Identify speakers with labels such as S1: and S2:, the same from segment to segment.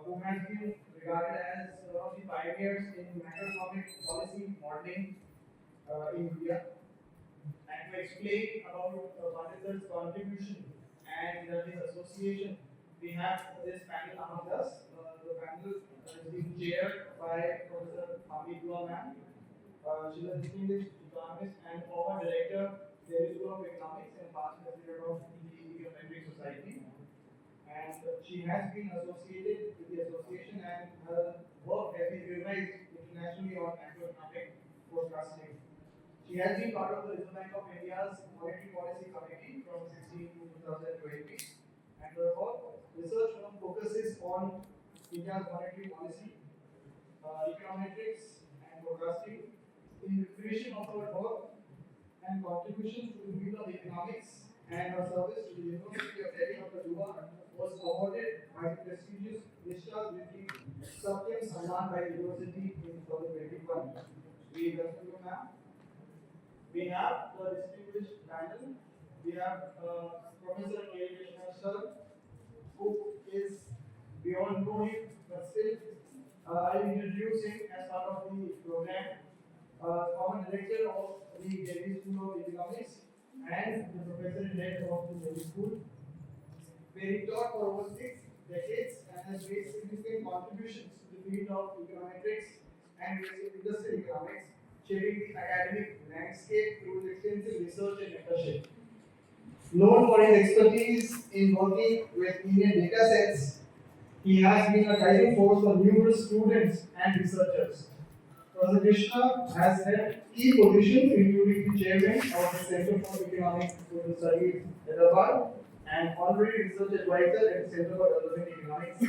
S1: who has been regarded as one of the pioneers in macroeconomic policy modeling in India. And to explain about Pandit's contribution and his association, we have this panel among us. The panel is being chaired by Professor Pami ma'am. She is a distinguished economist and former director, Delhi School of Economics and past president of the Indian Econometric Society. And she has been associated with the association, and her work has been recognized internationally on macroeconomic forecasting. She has been part of the Reserve Bank of India's Monetary Policy Committee from 2016 to 2020, and her research focuses on India's monetary policy, econometrics, and forecasting. In recognition of her work and contributions to the field of economics and her service to the University of Delhi of Padua was awarded by the prestigious Krishna Satyam Samman by the University in 2021. We welcome you, ma'am. We have the distinguished panel. We have Professor Krishna sir, who is, we all know him, but still I will introduce him as part of the program. Former director of the Delhi School of Economics and the professor-elect of the Delhi School, where he taught for over 6 decades and has made significant contributions to the field of econometrics and industrial economics, shaping the academic landscape through his extensive research and mentorship. Known for his expertise in working with Indian data sets, he has been a guiding force for numerous students and researchers. Professor Krishna has held key positions, including the chairman of the Center for Economic Social Studies, Hyderabad, and honorary research advisor at the Center for Development Economics,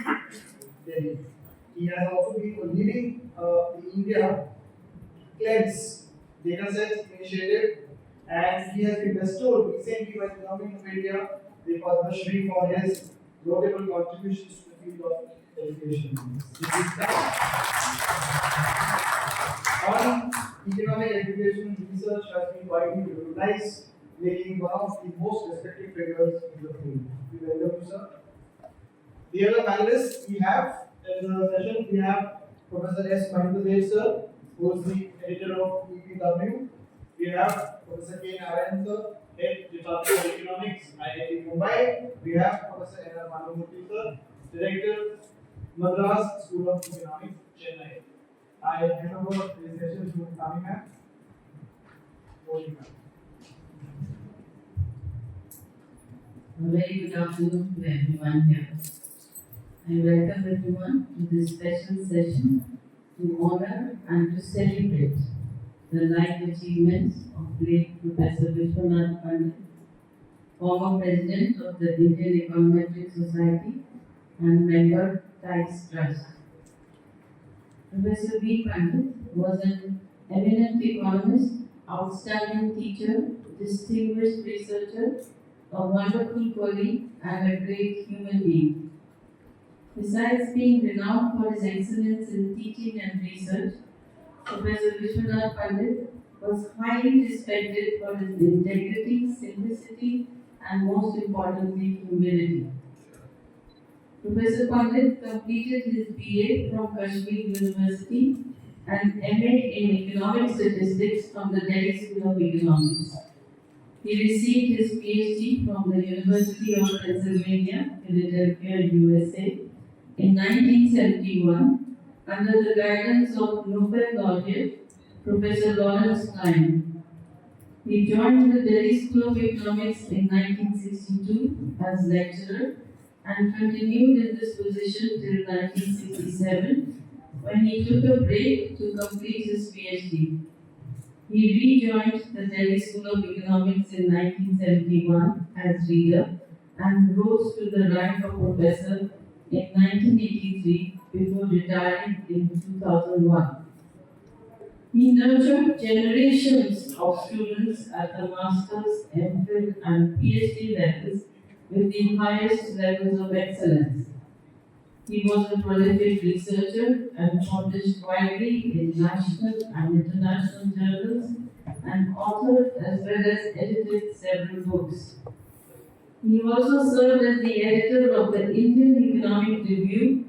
S1: Delhi. He has also been leading the India CLEDS Dataset Initiative, and he has been bestowed recently by the Government of India the Padma Shri for his notable contributions to the field of education. On economic education, research has been widely recognized, making one of the most respected figures in the field. We welcome you, sir. The other panelists we have in the session, we have Professor S. Mahendra sir, who is the editor of EPW. We have Professor K. Narayanan sir, head Department of Economics, IIT Bombay. We have Professor N. Bhanumurthy sir, director, Madras School of Economics, Chennai. I hand over this session to Pami ma'am.
S2: A very good afternoon to everyone here. I welcome everyone to this special session to honor and to celebrate the life achievements of late Professor Vishwanath Pandit, former president of the Indian Econometric Society and member Tax Trust. Professor V. Pandit was an eminent economist, outstanding teacher, distinguished researcher, a wonderful colleague, and a great human being. Besides being renowned for his excellence in teaching and research, Professor Vishwanath Pandit was highly respected for his integrity, simplicity, and most importantly, humility. Professor Pandit completed his BA from Kashmir University and MA in Economic Statistics from the Delhi School of Economics. He received his PhD from the University of Pennsylvania, Editorial, USA in 1971 under the guidance of Nobel laureate Professor Lawrence Klein. He joined the Delhi School of Economics in 1962 as lecturer and continued in this position till 1967 when he took a break to complete his PhD. He rejoined the Delhi School of Economics in 1971 as reader and rose to the rank of professor in 1983 before retiring in 2001. He nurtured generations of students at the master's, MPhil, and PhD levels with the highest levels of excellence. He was a prolific researcher and published widely in national and international journals and authored as well as edited several books. He also served as the editor of the Indian Economic Review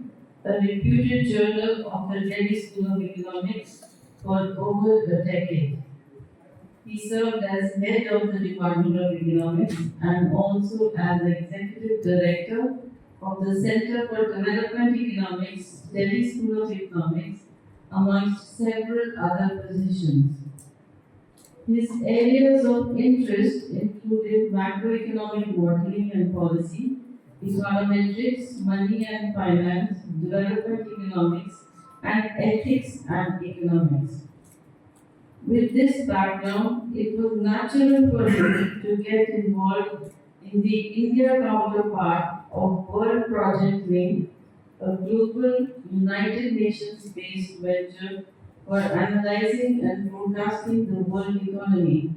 S2: a reputed journal of the Delhi School of Economics for over a decade. He served as head of the Department of Economics and also as executive director of the Center for Development Economics, Delhi School of Economics, amongst several other positions. His areas of interest included macroeconomic modeling and policy, econometrics, money and finance, development economics, and ethics and economics. With this background, it was natural for him to get involved in the India counterpart of World Project Wing, a global United Nations-based venture for analyzing and forecasting the world economy.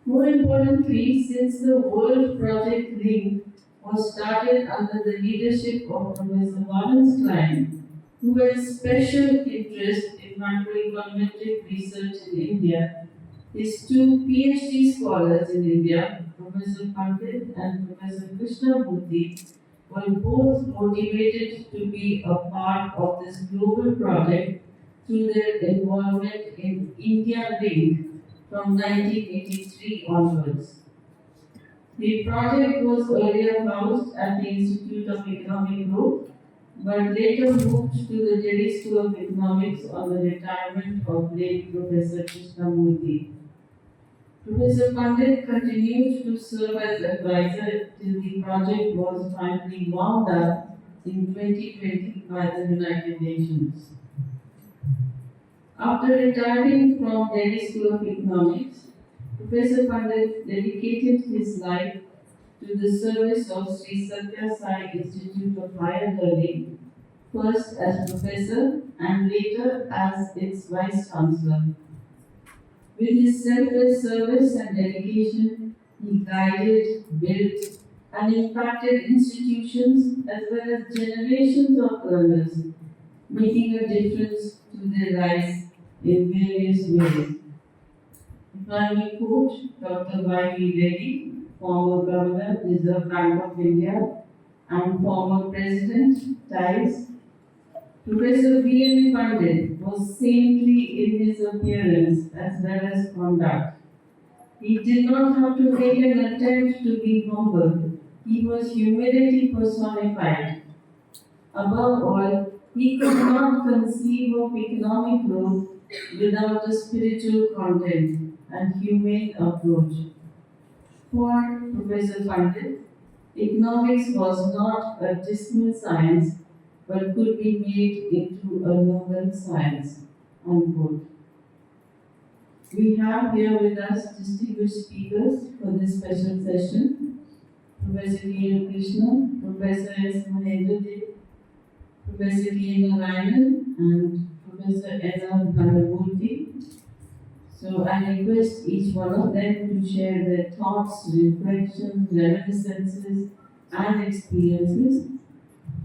S2: More importantly, since the World Project Wing was started under the leadership of Professor Wallenstein, who had special interest in macroeconometric research in India, his two PhD scholars in India, Professor Pandit and Professor Krishna, were both motivated to be a part of this global project through their involvement in India Link from 1983 onwards. The project was earlier housed at the Institute of Economic Growth, but later moved to the Delhi School of Economics on the retirement of late Professor Krishna. Professor Pandit continued to serve as advisor till the project was finally wound up in 2020 by the United Nations. After retiring from Delhi School of Economics, Professor Pandit dedicated his life to the service of Sri Satya Sai Institute of Higher Learning, first as professor and later as its vice chancellor. With his selfless service and dedication, he guided, built, and impacted institutions as well as generations of learners, making a difference to their lives in various ways. If I may quote Dr. Y. V. Reddy, former Governor, Reserve Bank of India, and former President, TIES, Professor V N Pandit was saintly in his appearance as well as conduct. He did not have to make an attempt to be humble. He was humility personified. Above all, he could not conceive of economic growth without a spiritual content and humane approach. For Professor Pandit, economics was not a dismal science but could be made into a noble science. Unquote. We have here with us distinguished speakers for this special session. Professor K. Krishna, Professor S. Mahendra, Professor K. Narayanan, and Professor N. Bhanumurthy. So I request each one of them to share their thoughts, reflections, reminiscences, and experiences.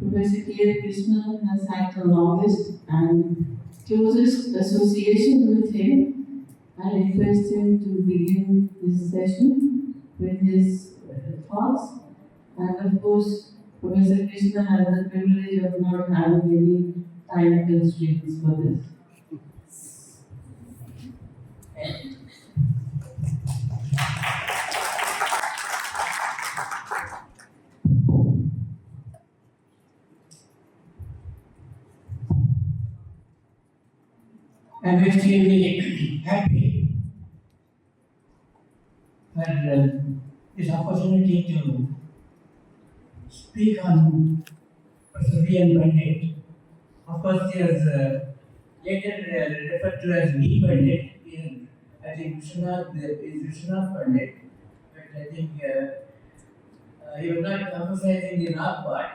S2: Professor K. Krishna has had the longest and closest association with him. I request him to begin this session with his thoughts. And of course, Professor Krishna has the privilege of not having any time constraints for this.
S3: I'm extremely happy for this opportunity to speak on Professor V N Pandit. Of course, he was later referred to as V Pandit. I think Vishwanath is Vishwanath Pandit, but I think he was not emphasizing the North part.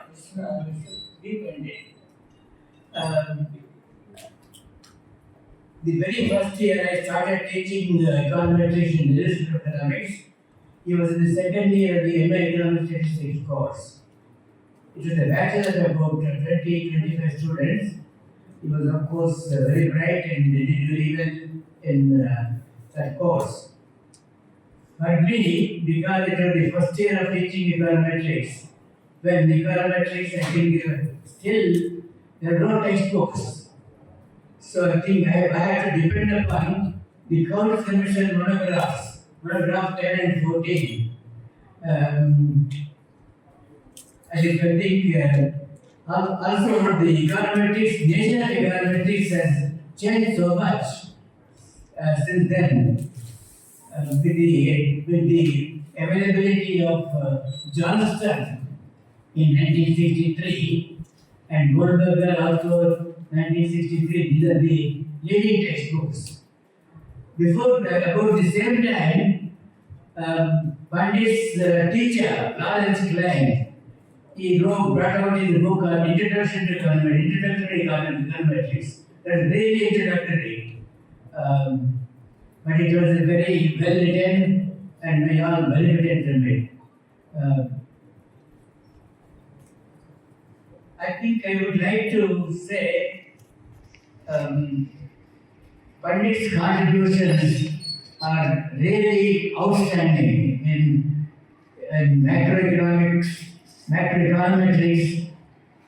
S3: V Pandit. The very first year I started teaching econometrics in the Institute of Economics, he was in the second year of the MA Economic Statistics course. It was a bachelor of about 20-25 students. He was, of course, very bright and did very well in that course. For me, because it was the first year of teaching econometrics, when econometrics, I think, still There are no textbooks. So I think I had to depend upon the Count Commission monographs, monograph 10 and 14. I think also the econometrics, nature of econometrics has changed so much since then. With the availability of Johnston in 1963 and Goldberger also 1963, these are the leading textbooks. About the same time, Pandit's teacher, Lawrence Klein, he brought out his book on Introductory Econometrics. That's really introductory. But it was very well written and we all benefited from it. I think I would like to say Pandit's contributions are really outstanding in macroeconometrics,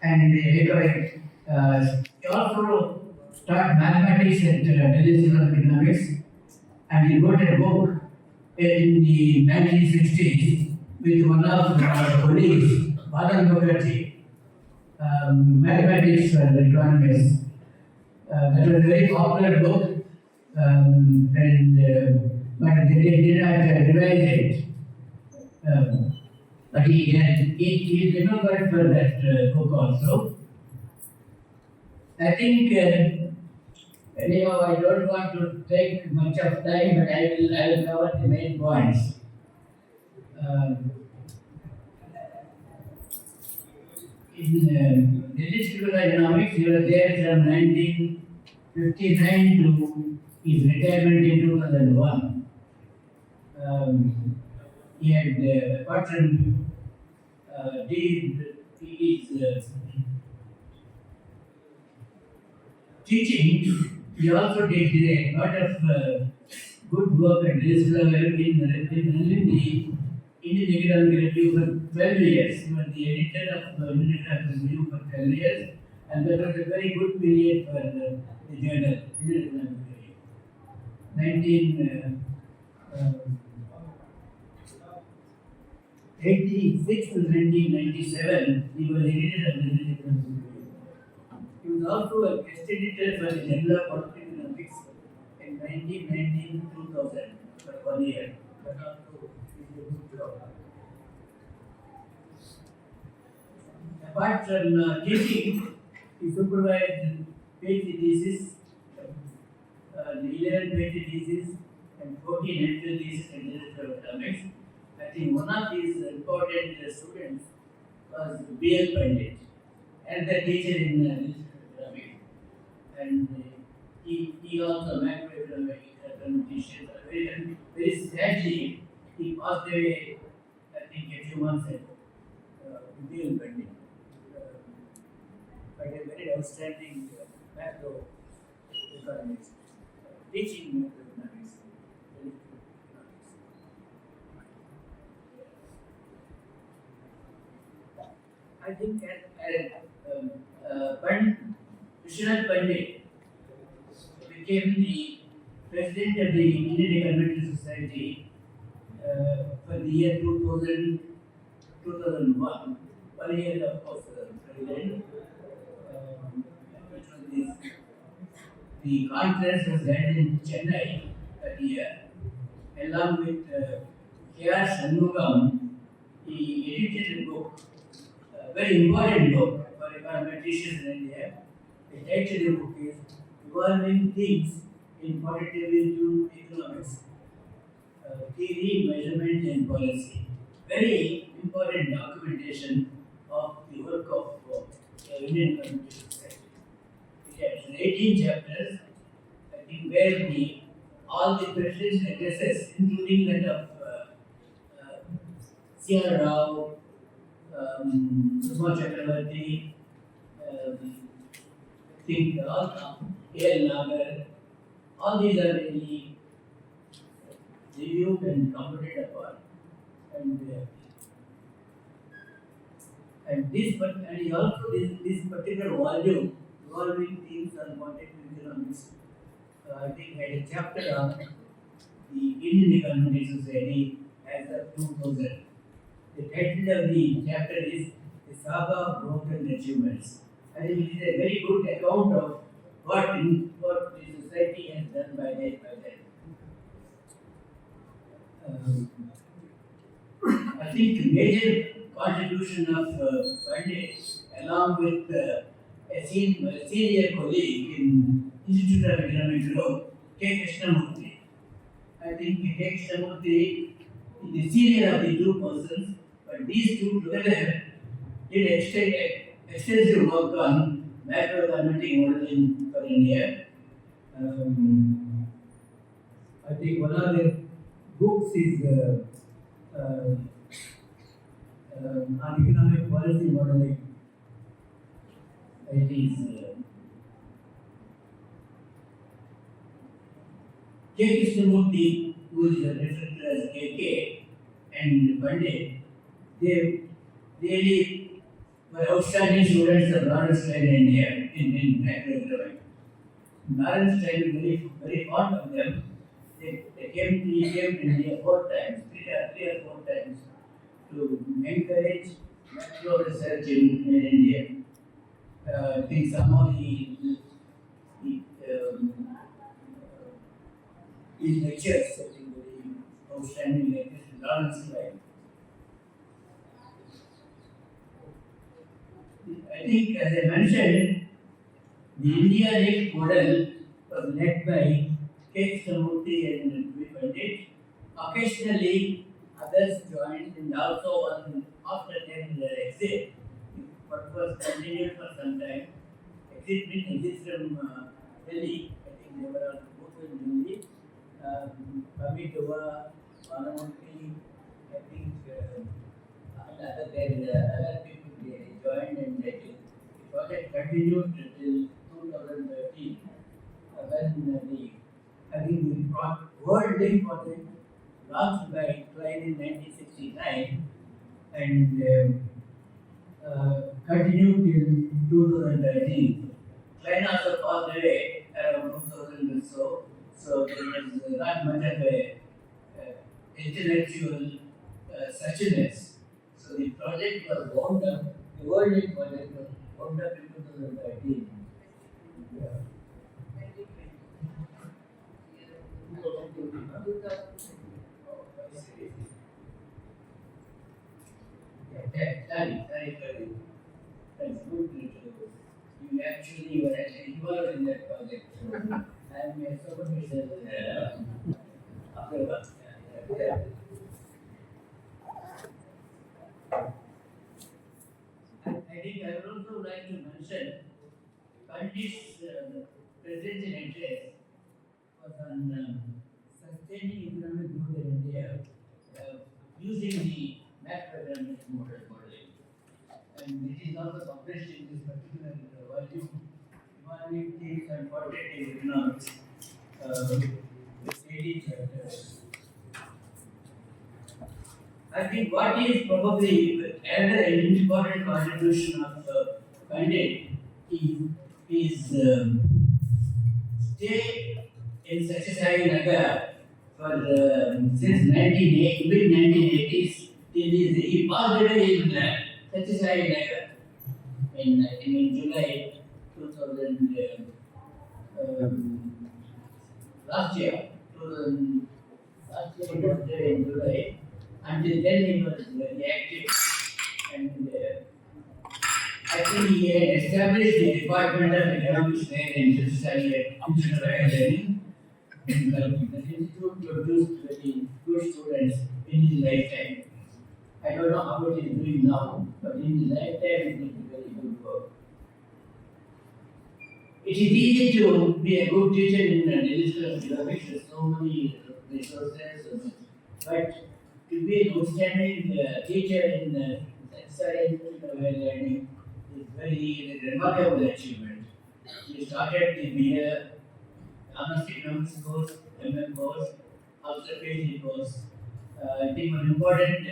S3: and he also taught mathematics at Delhi School of Economics, and he wrote a book in the 1960s with one of our colleagues, Bhanumurthy, Mathematics for the Economists. That was a very popular book, but they did not revise it. But he remembered for that book also. I think, anyhow, I don't want to take much of time, but I will cover the main points. In Editorial economics, he was there from 1959 to his retirement in 2001. He had, apart from his teaching, he also did a lot of good work at this level in the Indian Economic Review for 12 years. He was the editor of the Indian Economic Review for 12 years, and that was a very good period for the journal, Indian Economic Review. 1986 to 1997, he was editor of the Indian Economic Review. He was also a guest editor for the Journal of Political Economics in 1990 2000 for 1 year. That also is a good job. Apart from teaching, he supervised PhD thesis, the 11 PhD thesis and 14 editorial thesis in Editorial Economics. I think one of his important students was V N Pandit, and the teacher in Editorial Economics. And he also macroeconomic mathematician. Very sadly, he passed away, I think, a few months ago. V N Pandit. But a very outstanding macro economics, teaching macroeconomics. I think Krishna Pandit became the president of the Indian Econometric Society for the year 2000, 2001. 1 year, of course, president. Which was the conference was held in Chennai that year, along with K.R. Shanmugam. He edited a book, a very important book for econometricians in India. The title of the book is Evolving Things in Quantitative Economics, Theory, Measurement and Policy. Very important documentation of the work of the Indian Econometric Society. It has 18 chapters, I think, where all the president's addresses, including that of C.R. Rao, Subha Chakravarti, I think all A.L. Nagar, all these are really reviewed and commented upon. And And he also this particular volume, involving themes on quantitative economics, I think had a chapter on the Indian Econometric Society as of 2000. The title of the chapter is The Saga of Broken Achievements. I think it is a very good account of what the society has done by that. I think the major contribution of Pandit, along with a senior colleague in Institute of Economic Growth, Krishna. I think K. Krishnamurthy is the senior of the two persons, but these two together did extensive work on macroeconomic modeling for India. I think one of the books is on economic policy modeling. It is K. Krishnamurthy, who is referred to as KK, and Pandit, they really were outstanding students of Banaras Hindu University in macroeconomics. Narayanan is very fond of them. He came to India 4 times, three or four times, to encourage macro research in India. I think somehow his lectures, I think, very outstanding lectures, Lawrence Line. I think, as I mentioned, the India model was led by K. Krishnamurthy and V. Pandit. Occasionally, others joined, and also after their exit, what was continued for some time. Exit from Delhi. I think they were both in Delhi. Pami, Bhanumurthy, I think, and other people they joined, and the project continued until 2013. When I think the World Link project launched by Klein in 1969 and continued till 2013. Klein also passed away around 2000 or so. So there was not much of a intellectual suchness. So the project was wound up, the World Link project was wound up in 2013. Yeah. Sorry. That's good. You actually were involved in that project. I'm a supervisor after I think I would also like to mention Pandit's presidential interest was on sustaining economic growth in India using the macroeconomic modeling. And it is also published in this particular volume, Economic Themes and Quantitative Economics, with 80 chapters. I think what is probably another important contribution of Pandit is stay in Satyasai Nagar for since mid-1980s till he passed away in Satyasai Nagar in July 2000 last year he passed away in July. Until then he was very active, and I think he had established the Department of Economics there in Satyasai at Institute of Academy. The institute produced very good students in his lifetime. I don't know how it is doing now, but in his lifetime it did very good work. It is easy to be a good teacher in the Institute of Economics. There are so many resources, but to be an outstanding teacher in science learning is very remarkable achievement. He started the BA Honors Economics course, MM course, also PhD course. I think one important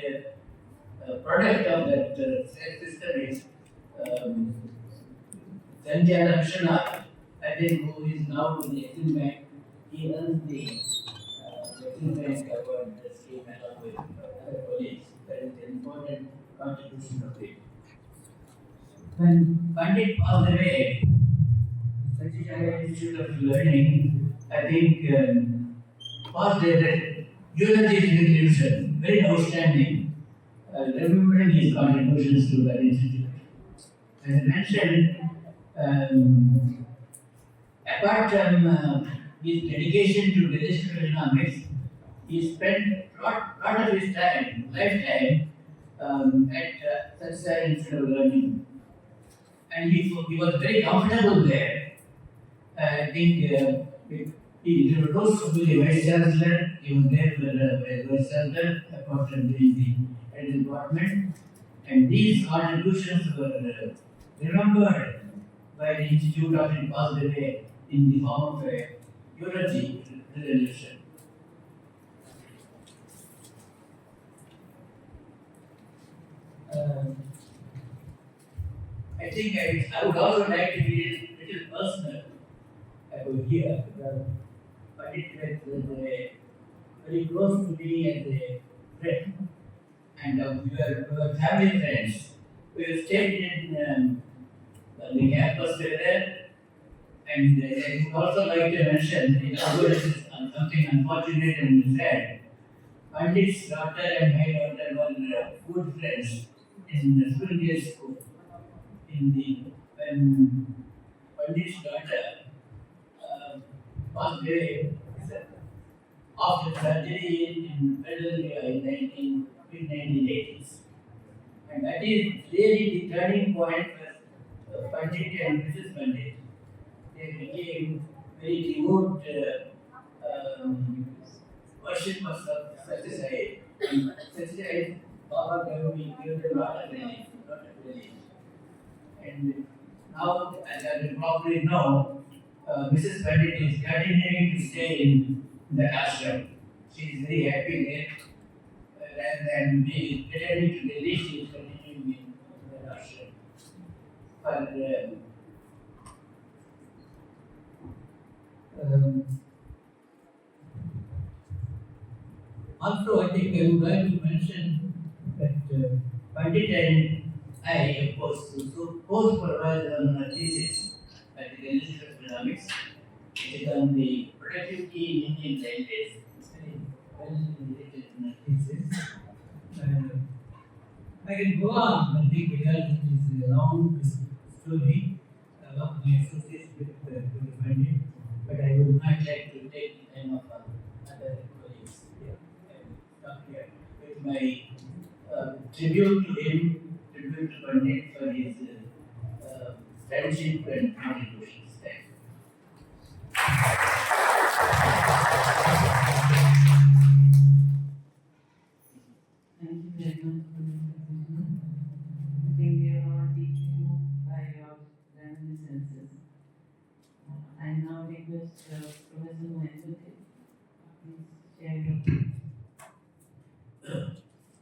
S3: product of that system is Sanjay Krishna, I think, who is now in the Exim Bank. He earns the Exim Bank award scheme along with other colleagues. That is an important contribution of it. When Pandit passed away, Srijan Institute of Learning, I think, passed a eulogy resolution, very outstanding, remembering his contributions to that institute. As I mentioned, apart from his dedication to digital economics, he spent lot of his lifetime, at such an institute of learning. And he was very comfortable there. I think he rose to be the vice chancellor. He was there for the vice chancellor, apart from doing the head department. And these contributions were remembered by the institute after he passed away in the form of a eulogy resolution. I think I would also like to be a little personal about here, but it was very close to me as a friend, and we were family friends. We stayed in the campus there, and I would also like to mention, in other words, something unfortunate and sad. Pandit's daughter and my daughter were good friends in the school school. When Pandit's daughter passed away after surgery in mid-1980s. And that is really the turning point for Pandit and Mrs. Pandit. They became very devout worshippers of Satyasai. And Satyasai, Baba gave them a lot of relief. And now, as you probably know, Mrs. Pandit is continuing to stay in the ashram. She is very happy there. Rather than being returning to Delhi, she is continuing in the ashram. Also, I think I would like to mention that Pandit and I, of course, co-supervised on a thesis at the Institute of Economics. It is on the productivity in Indian railways. It's very well written thesis. I can go on, I think, because it is a long story of my association with Pandit, but I would not like to take the time of other colleagues here. I will stop here with my tribute to him, tribute to Pandit for his friendship and contributions. Thank you.
S2: Thank you very much for the presentation. I think we are all deeply moved by your reminiscences. I now request Professor Mahendra, please share your views.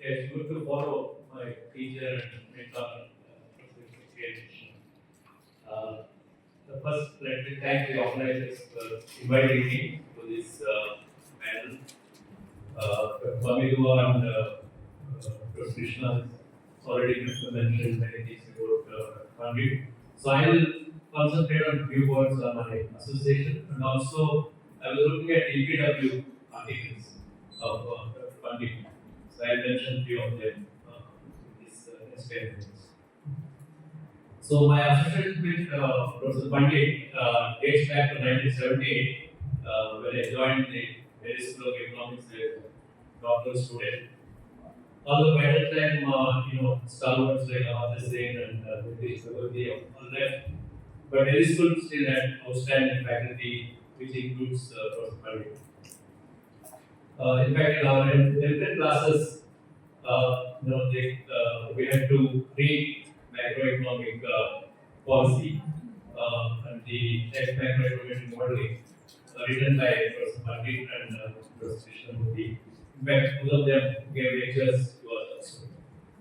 S4: Yeah, it's good to follow my teacher and mentor, Professor Krishna. First, let me thank the organizers for inviting me to this panel. Pami and Professor Krishna has already mentioned many things about Pandit. So I will concentrate on a few words on my association, and also I was looking at EPW articles of Pandit. So I will mention a few of them in this next 10 minutes. So my association with Professor Pandit dates back to 1978 when I joined the Indian School of Economics as a doctoral student. Although by that time, stalwarts like Madras and Bhanumurthy all left, but Indian School still had outstanding faculty, which includes Professor Pandit. In fact, in our elementary classes, we had to read macroeconomic policy and the net macroeconomic modeling written by Professor Pandit and Professor Krishna. In fact, both of them gave lectures to us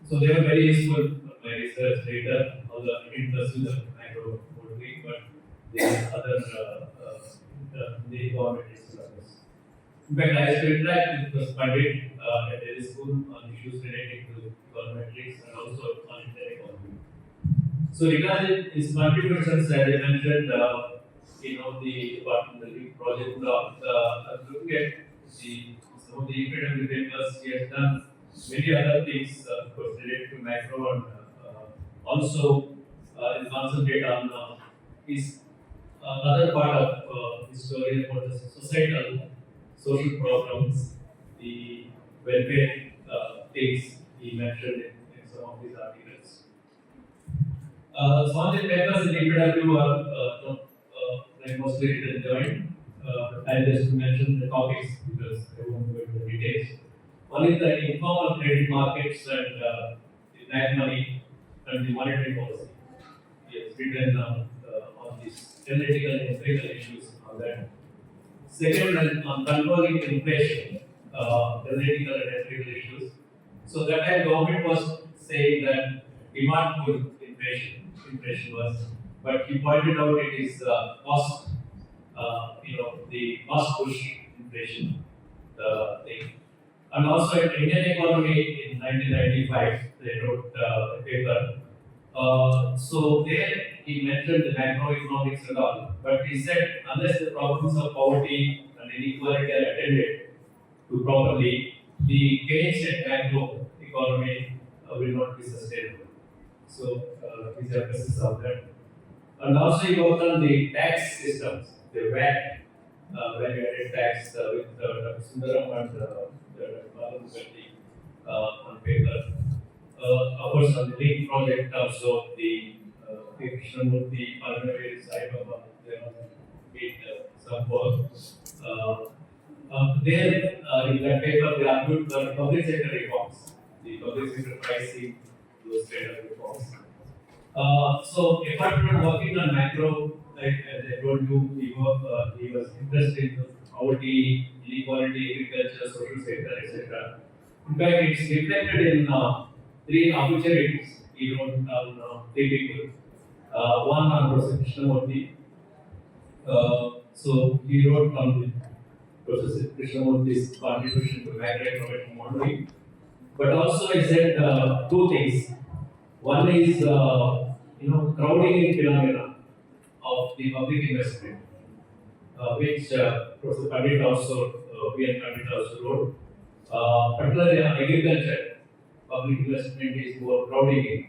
S4: also. So they were very useful for my research later, although I didn't pursue the macro only, but the other the econometric studies. In fact, I used to interact with Prof Pandit at Delhi school on issues relating to econometrics and also on Indian economy. So regarding his contributions, as I mentioned, the departmental project blog, looking at some of the incredible papers he has done, many other things, of course, related to macro and also he'll concentrate on his other part of his story about the social problems, the welfare things he mentioned in some of these articles. Some of the papers in EPW are mostly written joint. I'll just mention the topics because I won't go into the details. One is the informal credit markets and the black money and the monetary policy. He has written on these analytical and empirical issues on that. Second, on controlling inflation, analytical and empirical issues. So that time government was saying that demand pull inflation was, but he pointed out it is cost, the cost push inflation thing. And also in Indian economy in 1995, they wrote a paper. So there he mentioned the macroeconomics and all, but he said unless the problems of poverty and inequality are attended to properly, the gains in macro economy will not be sustainable. So these are emphasis of that. And also he worked on the tax systems, the VAT, value-added tax with Dr. Sundaram and Bhanumurthy on paper. Of course, on the link project also the Krishna, Pami, Sai Baba, they have made some work. There in that paper they argued for public sector reforms, the public sector pricing, those kind of reforms. So apart from working on macro, like as I told you, he was interested in poverty, inequality, agriculture, social sector, etc. In fact, it's reflected in 3 obituaries he wrote on 3 people. One on Professor Krishna. So he wrote on Professor Krishna's contribution to macroeconomic modeling. But also he said 2 things. One is crowding phenomena of the public investment, which Professor Pandit also, V N Pandit also wrote. Particularly on agriculture, public investment is more crowding in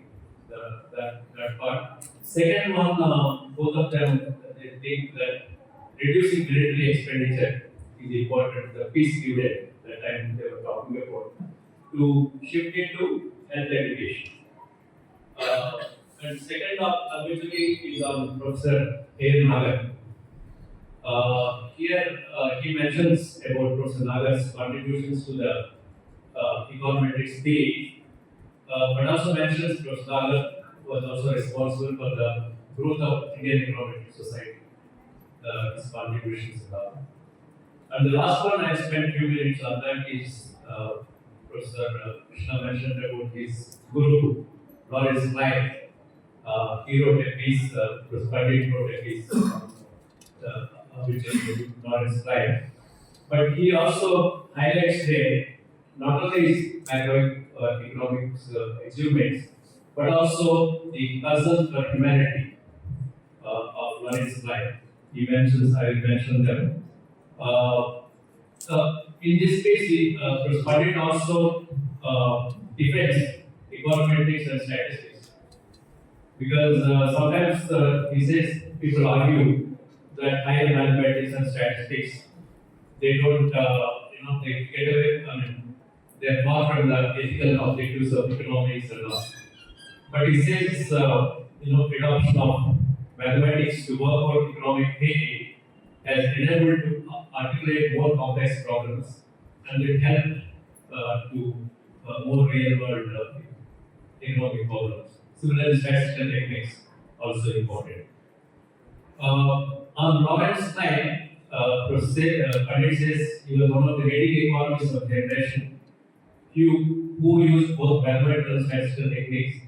S4: that part. Second one, both of them they think that reducing military expenditure is important. The peace period that time they were talking about, to shift it to health education. And second obviously is on Professor Nagar. Here he mentions about Professor Nagar's contributions to the econometrics theory, but also mentions Professor Nagar was also responsible for the growth of Indian Econometric Society, his contributions and all. And the last one I spent a few minutes on that is Professor Krishna mentioned about his guru, Lawrence Klein. He wrote a piece, Professor Pandit wrote a piece, which is Lawrence Klein. But he also highlights there not only his macroeconomics achievements, but also the concern for humanity of Lawrence Klein. He mentions, I will mention them. In this case, Professor Pandit also defends econometrics and statistics. Because sometimes he says people argue that higher mathematics and statistics, they don't, they get away, they are far from the ethical objectives of economics and all. But he says, adoption of mathematics to work out economic theory has enabled to articulate more complex problems and it helped to more real-world economic problems. Similarly, statistical techniques also important. On Lawrence Klein, Pandit says he was one of the leading economists of generation. few who use both mathematical and statistical techniques.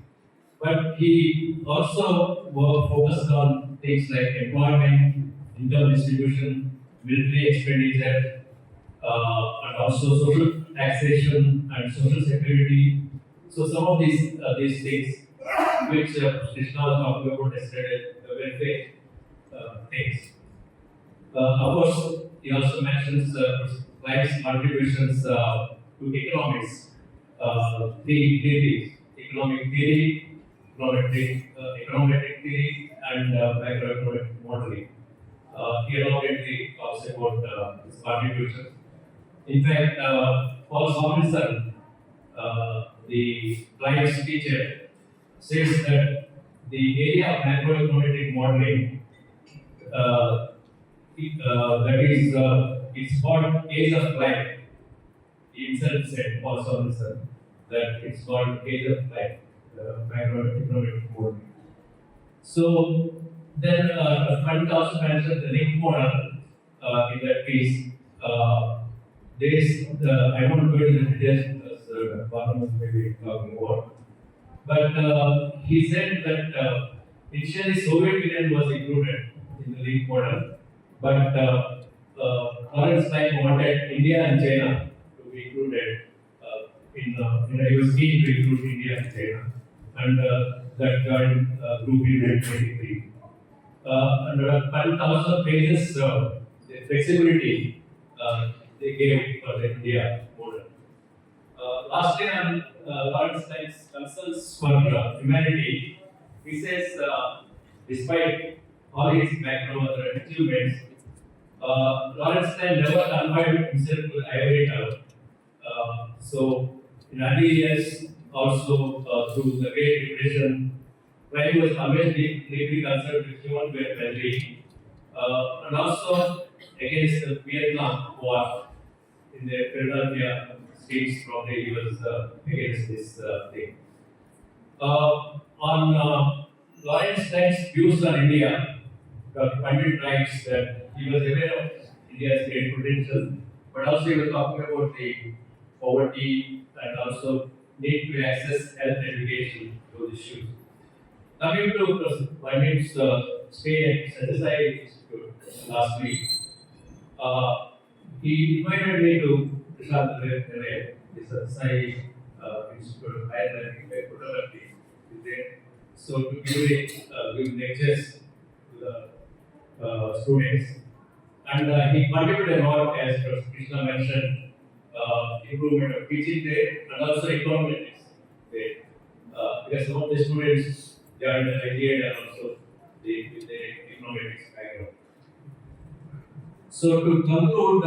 S4: But he also focused on things like employment, income distribution, military expenditure, and also social taxation and social security. So some of these things which Krishna was talking about yesterday, the welfare things. Of course, he also mentions Clive's contributions to economics. Three theories: economic theory, econometric theory, and macroeconomic modeling. He elaborately talks about his contributions. In fact, Paul Robinson, the Clive's teacher, says that the area of macroeconomic modeling, that is, it's called age of life. He himself said, Paul Robinson, that it's called age of life, macroeconomic modeling. So then, Pandit also mentioned the link model in that case. There is, I won't go into the details because Bhanumurthy may be talking about. But he said that initially Soviet Union was included in the link model, but Lawrence Klein wanted India and China to be included he was keen to include India and China, and that joined group in 1923. And Pandit also praises the flexibility they gave for the India model. Lastly, on Lawrence Klein's concerns for humanity, he says, despite all his macro achievements, Lawrence Klein never confined himself to the ivory tower. So, in early years, also through the Great Depression, Klein was always deeply concerned with human well-being, and also against the Vietnam War. In the Philadelphia speech, probably he was against this thing. On Lawrence Klein's views on India, Dr. Pandit writes that he was aware of India's great potential, but also he was talking about the poverty and also need to access health education to these issues. Coming to Pandit's stay at Satisai Institute last week, he invited me to Krishna, the Satisai Institute, higher learning photography is there. So to give lectures to the students. And he contributed a lot, as Krishna mentioned, improvement of teaching there and also economics there. Because some of the students joined the IGA and also with the economics background. So to conclude,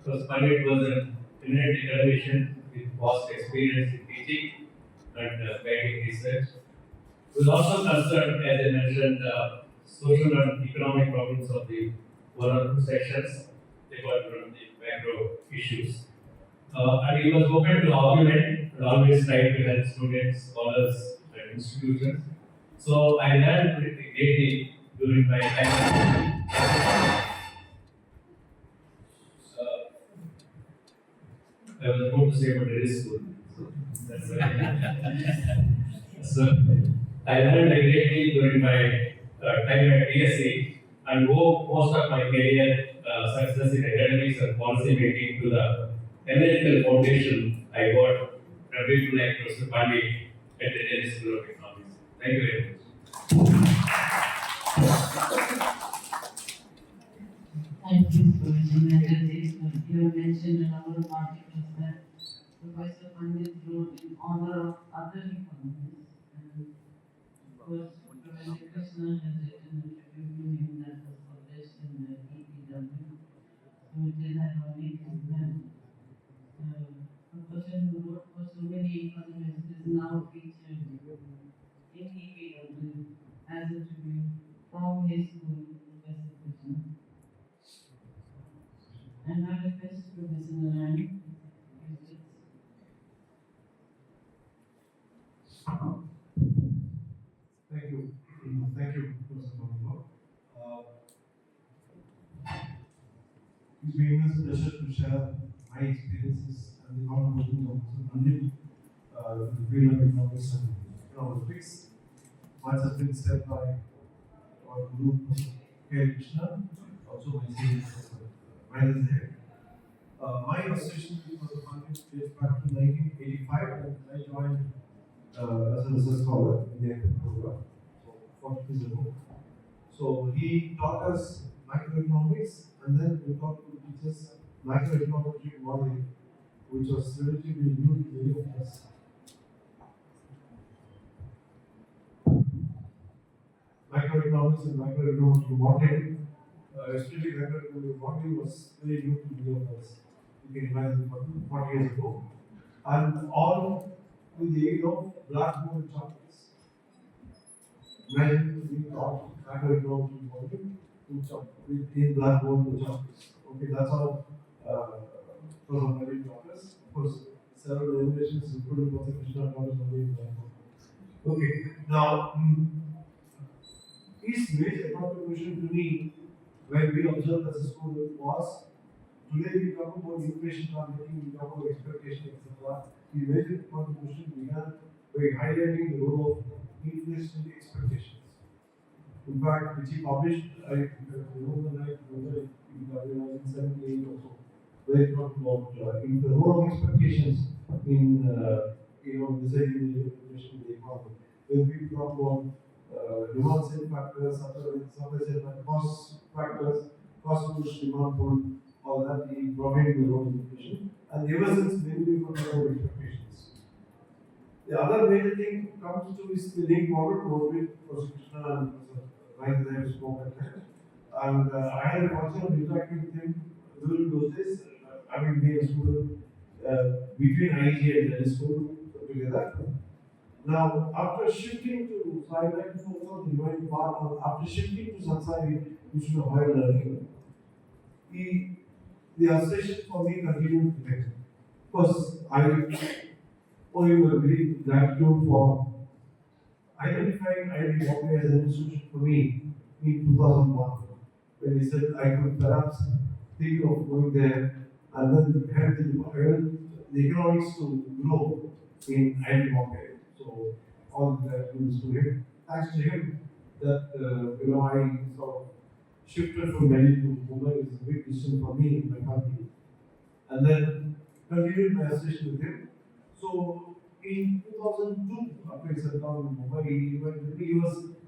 S4: Prof Pandit was an eminent academician with vast experience in teaching and guiding research. He was also concerned, as I mentioned, social and economic problems of the one sections apart from the macro issues. And he was open to argument and always tried to help students, scholars, and institutions. So I learned greatly during my time. I was about to say about the school. So I learned greatly during my time at BSc and owe most of my career success in academics and policy making to the analytical foundation I got from people like Professor Pandit at the Indian School of Economics. Thank you very much.
S2: Thank you for the you have mentioned a number of articles that Professor Pandit wrote in honor of other economists. And of course, Professor Krishna has written a tribute to him that was published in the EPW. So it is ironic to them. A person who wrote for so many economists is now featured in EPW as a tribute from his school, Professor Krishna. And I request Professor Narayanan.
S5: Thank you. Thank you, Professor Bhanumurthy. It's been a pleasure to share my experiences and the contributions of Mr. Pandit to the field of economics and econometrics. Much has been said by our guru, Krishna, also my senior Mahendra. My association with Mr. Pandit dates back to 1985, and I joined as a research scholar in the program, so 40 years ago. So he taught us macroeconomics, and then we taught to teach us macroeconomic modeling, which was relatively new to many of us. Macroeconomics and macroeconomic modeling, especially macroeconomic modeling, was very new to many of us. You can imagine 40 years ago, and all with the aid of blackboard chapters. Imagine we taught macroeconomic modeling in blackboard chapters. Okay, that's how Prof V N taught us. Of course, several innovations, including Prof Krishna, taught us only in blackboard. Okay, now his major contribution to me when we observed as a student was, today we talk about inflation targeting, we talk about expectation, etc. The major contribution began by highlighting the role of inflationary expectations. In fact, which he published, I remember in 1978 or so, where he talked about in the role of expectations in deciding the inflation in the economy. When we talk about demand side factors, supply side factors, cost factors, cost push, demand pull, all that he brought into the role of inflation. And ever since, many people talk about expectations. The other major thing comes to is the link model, with Prof Krishna and Mahendra spoke at that. And I had a fortune of interacting with him during those days, having been a student between IIT and the school together. Now, after shifting to, so I like to also divide part, after shifting to Sansari, Institute of Higher Learning, the association for me continued to make. Because I owe him a very gratitude for identifying IIT Bombay as an institution for me in 2001, when he said I could perhaps think of going there and then have the economics to grow in IIT Bombay. So all that is to him. Thanks to him that I sort of shifted from Delhi to Mumbai. Is a big decision for me and my family. And then continued my association with him. So in 2002, after he settled down in Mumbai, he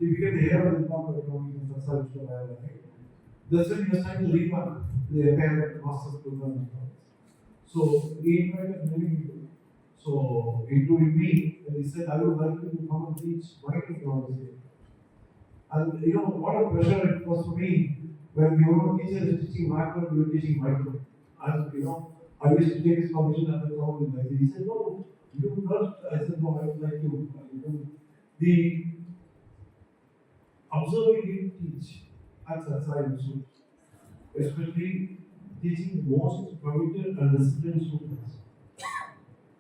S5: became the head of the Department of Economics and Social. That's when he was trying to revamp the entire master's program. So he invited many people. So, including me, and he said, I would like you to come and teach microeconomics here. And what a pleasure it was for me when the own teacher is teaching macro, we were teaching micro. And I used to take his permission at the time with he said, no, you do not. I said, no, I would like you. The observing him teach at Satsai Institute, especially teaching the most committed and disciplined students,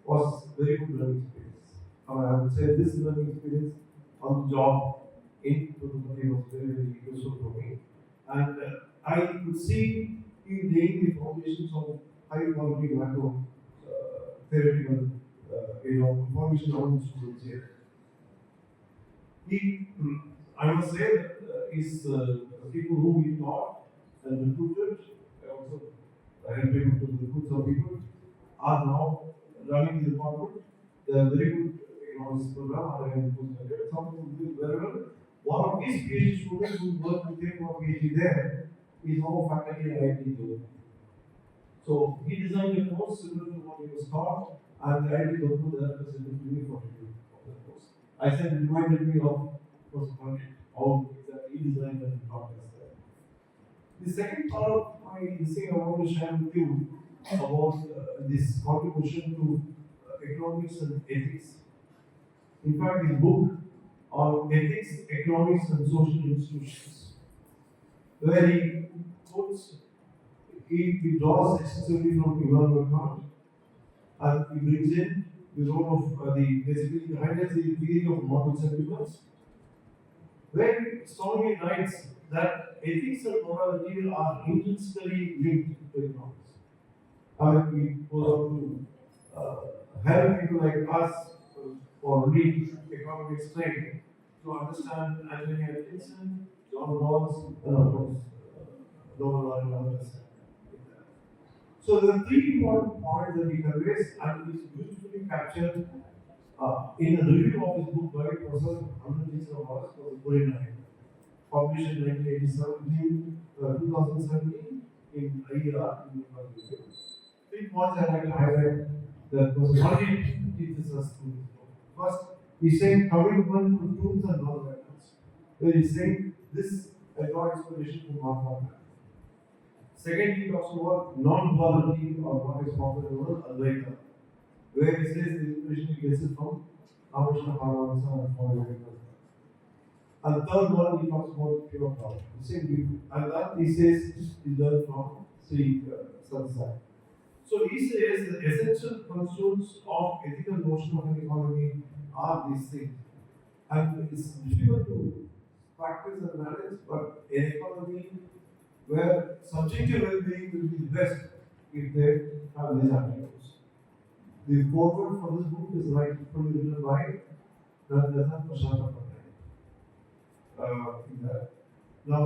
S5: was very good learning experience. I would say this learning experience on the job in Bhanumurthy was very, very useful for me. And I could see him laying the foundations of high quality macro theoretical information around students here. I must say that his people whom he taught and recruited, also helped him to recruit some people, are now running the department. They are very good economics program, some people do very well. One of his PhD students who worked with him for PhD there is now faculty at IIT. So he designed a course similar to what he was taught, and IIT Bombay presented to me for review of the course. I said it reminded me of how exactly he designed and taught us there. The second part of my essay I want to share with you about this contribution to economics and ethics. In fact, his book on ethics, economics, and social institutions, where he draws extensively from Immanuel Kant, and he brings in the role of basically highlights the theory of moral sentiments, where he strongly writes that ethics and morality are intrinsically linked to economics. He goes on to help people like us or me, economics training, to understand Anthony Atkinson, John Rawls, and of course, Noah and others. So there are three important points that we can raise, and it's beautifully captured in a review of his book by Professor Bhanumurthy was 49, published in 1987, 2017 in IER. Three points I'd like to highlight that Professor Pandit teaches us through this book. First, he's saying commitment to truth and non-violence. Where he's saying this I got inspiration from Mahatma. Second, he talks about non-duality or what is popular known as Advaita, where he says the inspiration he gets it from Krishna Paramahansa and Swami Vivekananda. And third one, he talks about pure power. And that he says he learned from Sri Srijan. So he says the essential constituents of ethical notion of an economy are these things. And it's difficult to practice and manage, but an economy where subjective well-being will be the best if they have these attributes. The foreword for this book is rightfully written by Narayanan Now,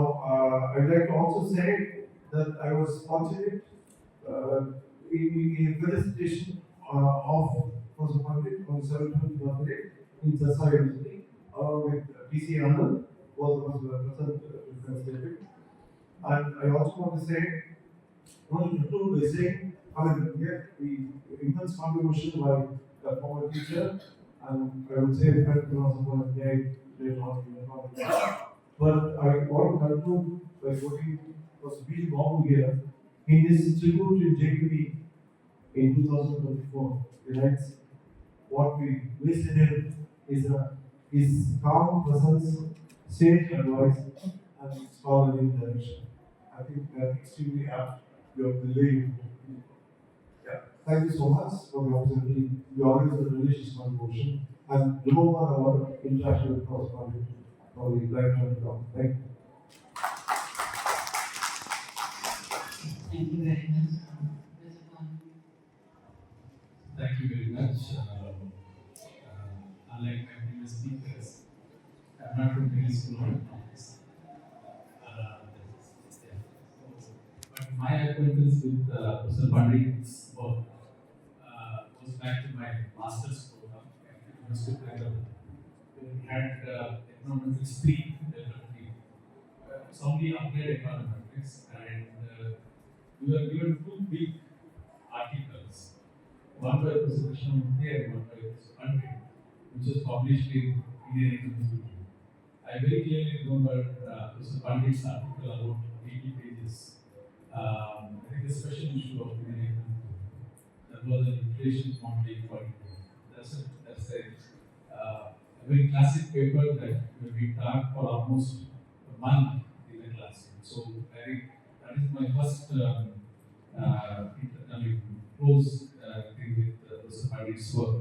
S5: I'd like to also say that I was fortunate in a felicitation of Professor Pandit on 17th birthday in Chassa University, along with P.C. Anand, who was present translated. And I also want to say, I want to conclude by saying, here the immense contribution by the former teacher, and I would say a friend philosopher and guide later on in the conversation. But I want to conclude by quoting Professor V N here in his tribute in JPB in 2024. He writes, what we wish in him is calm presence, sage advice, and scholarly direction. I think they're extremely apt. You have the way you yeah. Thank you so much for the opportunity. You always have a delicious contribution. And remember our interaction with correspondent for the lifetime to come. Thank you.
S2: Thank you very much.
S6: Thank you very much. Unlike my previous speakers, I'm not from any school of economics. But my acquaintance with Professor Pandit's work goes back to my master's program at the University of Hyderabad. We had econometrics 3 development. Somebody applied econometrics, and we were given two big articles. One by Professor Krishna and one by Professor Pandit, which was published in Indian Econometric Society. I very clearly remember Professor Pandit's article about 80 pages. I think the special issue of Indian Econometric, that was an inflation modeling for India. That's a very classic paper that we taught for almost a month in the classroom. So I think that is my first close thing with Professor Pandit's work.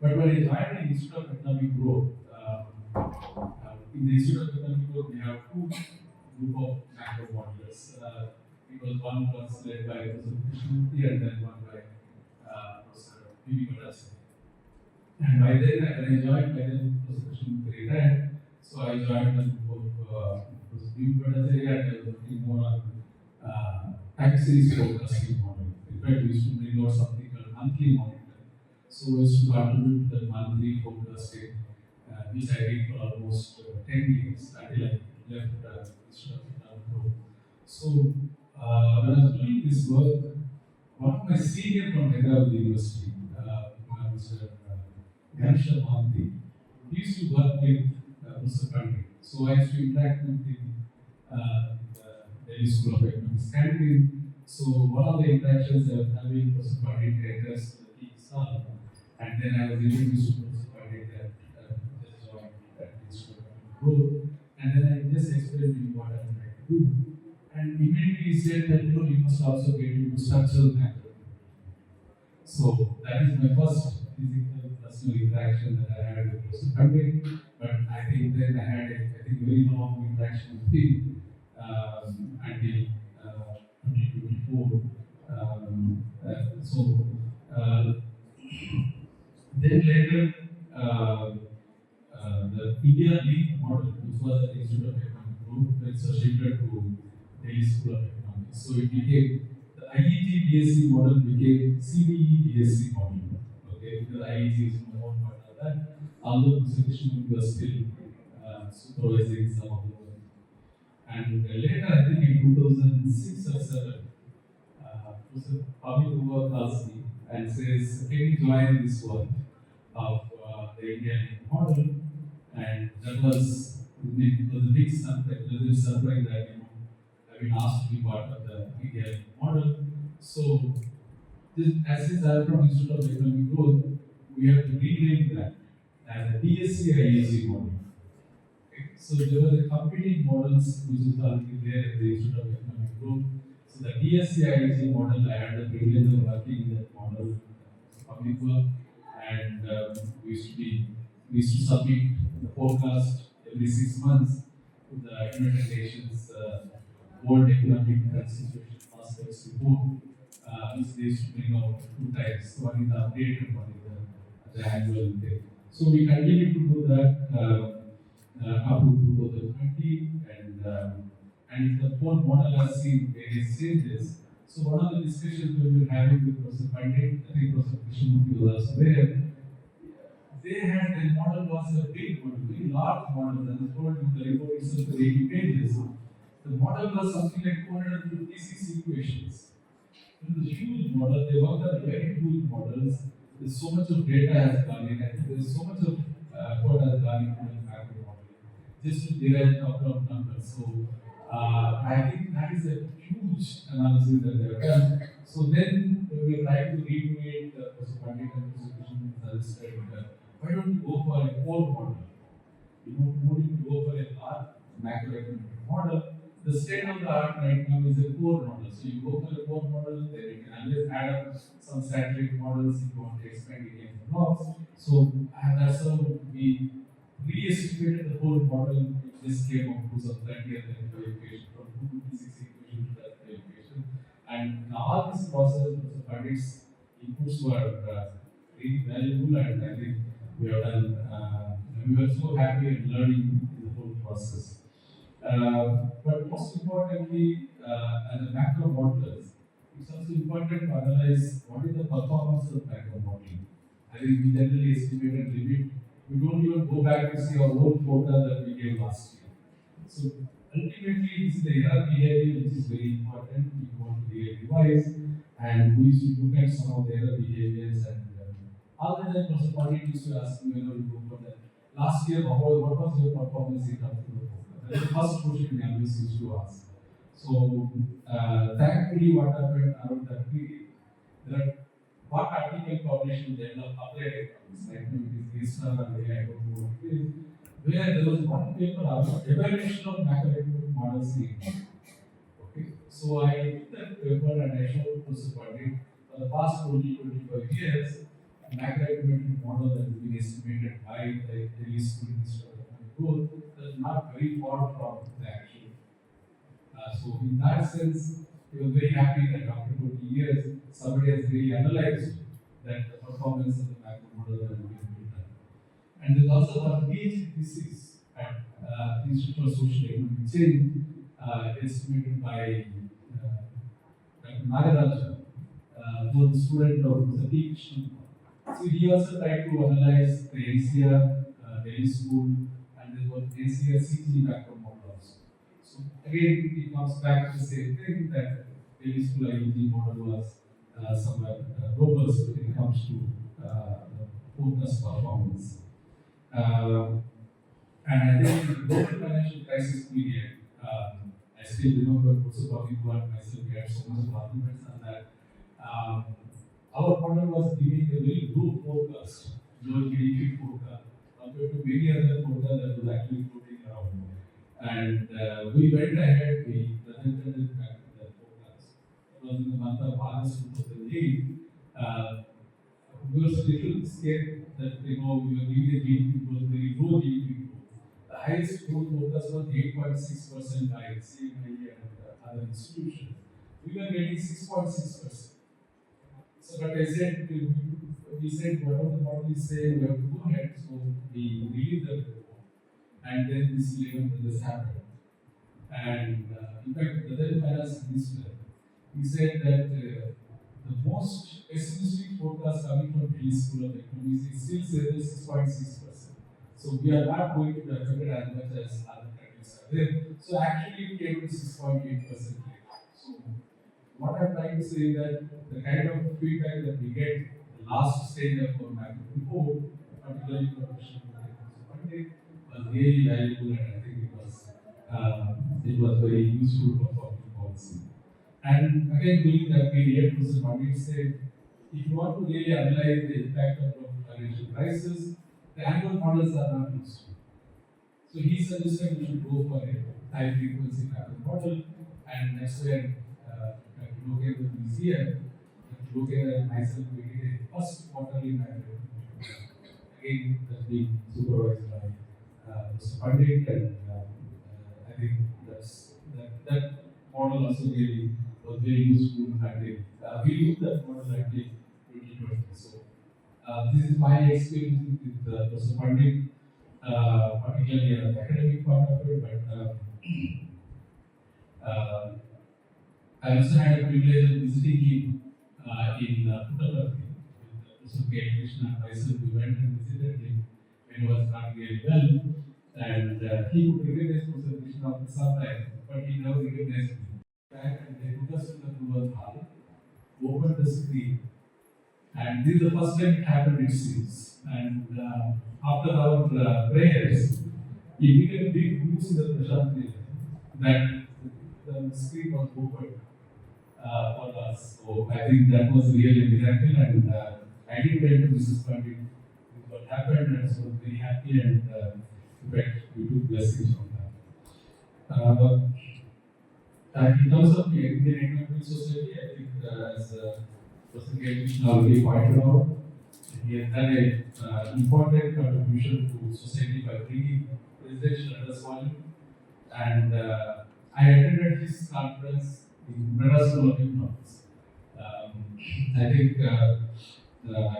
S6: But when I joined the Institute of Economic Growth, in the Institute of Economic Growth, we have two group of macro modelers. Because one was led by Professor Krishna and then one by Professor Banaras. And by then, when I joined, Professor Krishna retired, so I joined the group of Professor Banaras and I was working more on time series forecasting model. In fact, we used to bring out something called monthly monitor. So we used to contribute to the monthly forecasting, which I did for almost 10 years until I left the Institute of Economic Growth. So when I was doing this work, one of my senior from Mahendra University, Mr. Bhanumurthy, he used to work with Professor Pandit. So I used to interact with him in the Delhi School of Economics canteen. So one of the interactions I was having was Professor Pandit addressed the key stall, and then I was introduced to Professor Pandit that just joined that Institute of Growth, and then I just explained to him what I would like to do. And immediately he said that you must also get into structural method. So that is my first physical personal interaction that I had with Professor Pandit. But I think then I had a very long interaction with him until 2024. India League model, which was at the Institute of Economic Growth, it's associated to Delhi School of Economics. So it became the IET DSC model became CBE DSC model. Okay, because IET is no more part of that. Although Krishna was still supervising some of the work. And later, I think in 2006 or 7, Pami calls me and says, "Can you join this work of the Indian model?" And that was a big surprise. It was a surprise that I've been asked to be part of the Indian model. So, as is our from Institute of Economic Growth, we have to rename that as a DSC IAG model. Okay. So there were the competing models which is already there at the Institute of Economic Growth. So the DSC IAG model, I had the privilege of working in that model, public work, and we used to submit the forecast every 6 months to the United Nations World Economic Situation Prospects report, which they used to bring out 2 times. One is the update and one is the annual thing. So we continue to do that up to 2020, and the whole model has seen various changes. So one of the discussions we were having with Professor Pandit, I think Professor Krishna was also there. They had the model was a big model, very large model, and the report itself was 80 pages. The model was something like 256 equations. It was a huge model. They worked on very huge models. There's so much of data has gone in, and there's so much of effort has gone into the macro modeling just to derive top-down numbers. So I think that is a huge analysis that they have done. So then we were trying to recreate Professor Pandit and Professor Krishna suggested, why don't you go for a core model? You don't need to go for a large macroeconomic model. The state of the art right now is a core model. So you go for a core model, then you can always add up some satellite models if you want to expand it in blocks. So that's how we re-estimated the whole model. It just came up to some 30 and 35 equation from 256 equation to 35 equation. And all this process, Professor Pandit's inputs were really valuable, and I think we have done. We were so happy and learning the whole process. But most importantly, as a macro modelers, it's also important to analyze what is the performance of macro modeling. I think we generally estimate and limit. We don't even go back to see our own quota that we gave last year. So ultimately, this is the error behavior which is very important. We want to revise, and we should look at some of the error behaviors. And other than Professor Pandit used to ask me whenever we go for that. Last year, what was your performance in terms of the quota? That is the first question we always used to ask. So, thankfully, what happened around that period, what article published in Journal of Applied Economics, like it is Krishna or I don't know what it is, where there was one paper about evaluation of macroeconomic models in India. Okay, so I took that paper and I showed Professor Pandit for the past 20-25 years, a macroeconomic model that has been estimated by the Delhi School Institute of Economic Growth is not very far from the actual. So in that sense, he was very happy that after 20 years, somebody has really analyzed that the performance of the macro model has been done. And there's also one PhD thesis at the Institute of Social Economic Change, estimated by Dr. Narayanan, who was a student of Prof V N Pandit. So he also tried to analyze the NCR, Delhi School, and there was NCR CG macro model also. So again, it comes back to the same thing that Delhi School IET model was somewhat robust when it comes to the forecast performance. And I think in the global financial crisis period, I still remember Professor Pami and myself, we had so much arguments on that. Our model was giving a very low forecast, low GDP forecast, compared to many other forecasts that was actually floating around. And we went ahead, we presented it back to that forecast. It was in the month of August 2008. We were a little scared that we were giving a GDP growth, very low GDP growth. The highest growth forecast was 8.6% by CMI and other institutions. We were getting 6.6%. So, but I said, we said, whatever the model is saying, we have to go ahead. So, we believe that and then this Lehman Brothers happened. And in fact, the then finance minister, he said that the most pessimistic forecast coming from Delhi School of Economics is still says 6.6%. So we are not going to be affected as much as other countries are there. So actually it came to 6.8%. So what I'm trying to say is that the kind of feedback that we get the last stage of our macro report, particularly for Krishna, was really valuable, and I think it was very useful for public policy. And again, during that period, Mr. Pandit said, if you want to really analyze the impact of the financial crisis, the annual models are not useful. So he suggested we should go for a high frequency macro model, and that's where locate this year, locate and myself we did a first quarterly macro. Again, that's being supervised by Mr. Pandit, and I think that model also really was very useful. We used that model actually 2020. So this is my experience with Mr. Pandit, particularly on the academic part of it, but I also had a privilege of visiting him in Puttaparthi with Mr. Krishna and myself. We went and visited him when he was not really well, and he would recognize Mr. Krishna after some time, but he never recognized me. Back and they took us to the Rural Hall, opened the screen, and this is the first time it happened, it seems. And after our prayers, he became a big news in the Prashant that the screen was opened for us. So I think that was really a miracle, and I did tell to Mrs. Pandit what happened, and so I was very happy, and in fact, we took blessings from that. In terms of the Indian Econometric Society, I think as Professor Krishna already pointed out, he has done an important contribution to society by bringing presidential address volume, and I attended his conference in Madras School of Economics. I think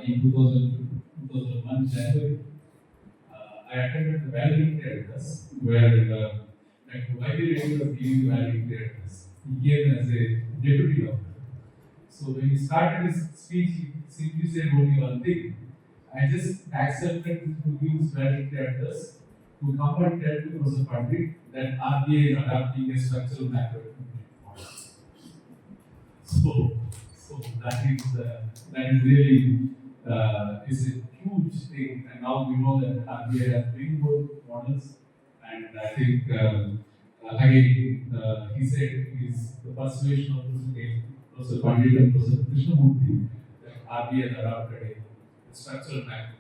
S6: in 2001 January, I attended the valedictory address where Dr. Y. B. Reddy was giving the valedictory address. He came as a deputy doctor. So when he started his speech, he simply said only one thing. I just accepted to give his valedictory address to come and tell to Professor Pandit that RBI is adopting a structural macroeconomic model. So that is really is a huge thing, and now we know that RBI has many more models, and I think again he said is the persuasion of Professor Pandit and Professor Krishna that RBI has adopted a structural macro